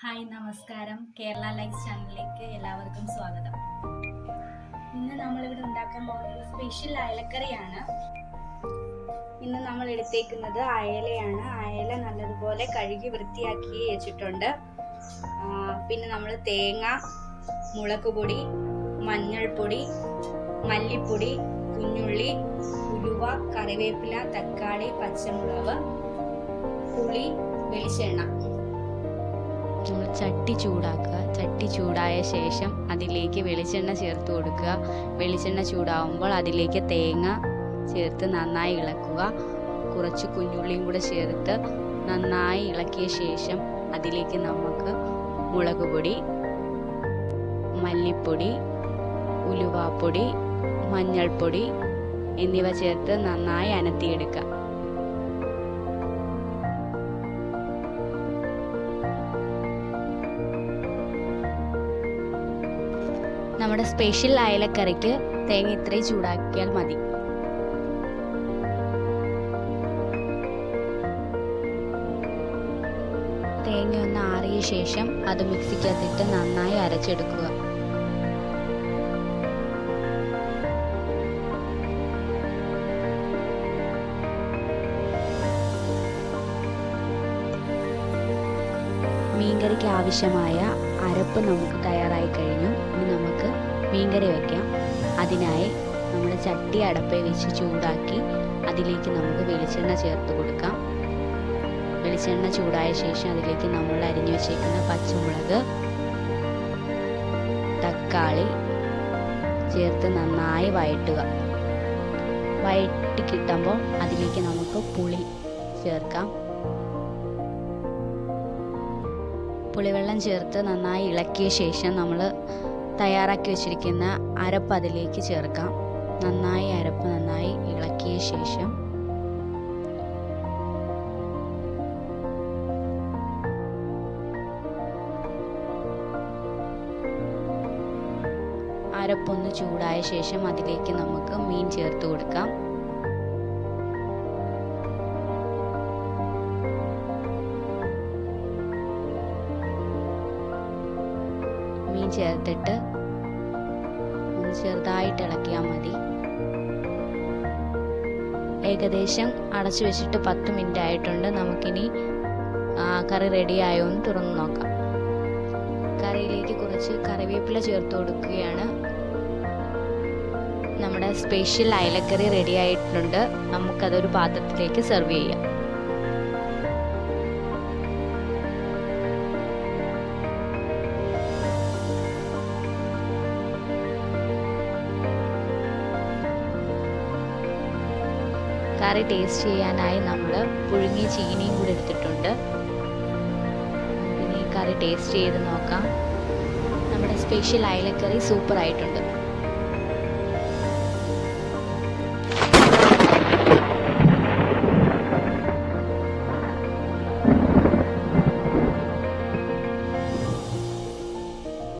Hi നമസ്കാരം. Kerala life ചാനലിലേക്ക് എല്ലാവർക്കും സ്വാഗതം. ഇന്ന് നമ്മളിവിടെ ഉണ്ടാക്കാൻ പോകുന്നത് സ്പെഷ്യൽ അയലക്കറിയാണ്. ഇന്ന് നമ്മൾ എടുത്തേക്കുന്നത് അയലയാണ്. അയല നല്ലതുപോലെ കഴുകി വൃത്തിയാക്കി വെച്ചിട്ടുണ്ട്. പിന്നെ നമ്മൾ തേങ്ങ, മുളക് പൊടി, മഞ്ഞൾപ്പൊടി, മല്ലിപ്പൊടി, കുഞ്ഞുള്ളി, ഉലുവ, കറിവേപ്പില, തക്കാളി, പച്ചമുളക്, പുളി, വെളിച്ചെണ്ണ. നമ്മൾ ചട്ടി ചൂടാക്കുക. ചട്ടി ചൂടായ ശേഷം അതിലേക്ക് വെളിച്ചെണ്ണ ചേർത്ത് കൊടുക്കുക. വെളിച്ചെണ്ണ ചൂടാവുമ്പോൾ അതിലേക്ക് തേങ്ങ ചേർത്ത് നന്നായി ഇളക്കുക. കുറച്ച് കുഞ്ഞുള്ളിയും കൂടെ ചേർത്ത് നന്നായി ഇളക്കിയ ശേഷം അതിലേക്ക് നമുക്ക് മുളക് പൊടി, മല്ലിപ്പൊടി, ഉലുവാപ്പൊടി, മഞ്ഞൾപ്പൊടി എന്നിവ ചേർത്ത് നന്നായി അനത്തിയെടുക്കുക. നമ്മുടെ സ്പെഷ്യൽ അയലക്കറിക്ക് തേങ്ങ ഇത്രയും ചൂടാക്കിയാൽ മതി. തേങ്ങ ഒന്ന് ആറിയ ശേഷം അത് മിക്സിക്കകത്തിട്ട് നന്നായി അരച്ചെടുക്കുക. മീൻകറിക്ക് ആവശ്യമായ അരപ്പ് നമുക്ക് തയ്യാറായി കഴിഞ്ഞു. ഇനി നമുക്ക് മീൻകറി വയ്ക്കാം. അതിനായി നമ്മൾ ചട്ടി അടപ്പിൽ വെച്ച് ചൂടാക്കി അതിലേക്ക് നമുക്ക് വെളിച്ചെണ്ണ ചേർത്ത് കൊടുക്കാം. വെളിച്ചെണ്ണ ചൂടായ ശേഷം അതിലേക്ക് നമ്മൾ അരിഞ്ഞു വെച്ചേക്കുന്ന പച്ചമുളക്, തക്കാളി ചേർത്ത് നന്നായി വഴറ്റുക. വഴറ്റി കിട്ടുമ്പോൾ അതിലേക്ക് നമുക്ക് പുളി ചേർക്കാം. പുളിവെള്ളം ചേർത്ത് നന്നായി ഇളക്കിയ ശേഷം നമ്മൾ തയ്യാറാക്കി വെച്ചിരിക്കുന്ന അരപ്പ് അതിലേക്ക് ചേർക്കാം. അരപ്പ് നന്നായി ഇളക്കിയ ശേഷം അരപ്പൊന്ന് ചൂടായ ശേഷം അതിലേക്ക് നമുക്ക് മീൻ ചേർത്ത് കൊടുക്കാം. മീൻ ചേർത്തിട്ട് ഒന്ന് ചെറുതായിട്ട് ഇളക്കിയാൽ മതി. ഏകദേശം അടച്ചു വെച്ചിട്ട് 10 മിനിറ്റ് ആയിട്ടുണ്ട്. നമുക്കിനി കറി റെഡി ആയോ എന്ന് തുറന്ന് നോക്കാം. കറിയിലേക്ക് കുറച്ച് കറിവേപ്പില ചേർത്ത് കൊടുക്കുകയാണ്. നമ്മുടെ സ്പെഷ്യൽ അയലക്കറി റെഡി ആയിട്ടുണ്ട്. നമുക്കതൊരു പാത്രത്തിലേക്ക് സെർവ് ചെയ്യാം. കറി ടേസ്റ്റ് ചെയ്യാനായി നമ്മൾ പുഴുങ്ങിയ ചീനിയും കൂടി എടുത്തിട്ടുണ്ട്. ഇനി കറി ടേസ്റ്റ് ചെയ്ത് നോക്കാം. നമ്മുടെ സ്പെഷ്യൽ അയലക്കറി സൂപ്പർ ആയിട്ടുണ്ട്.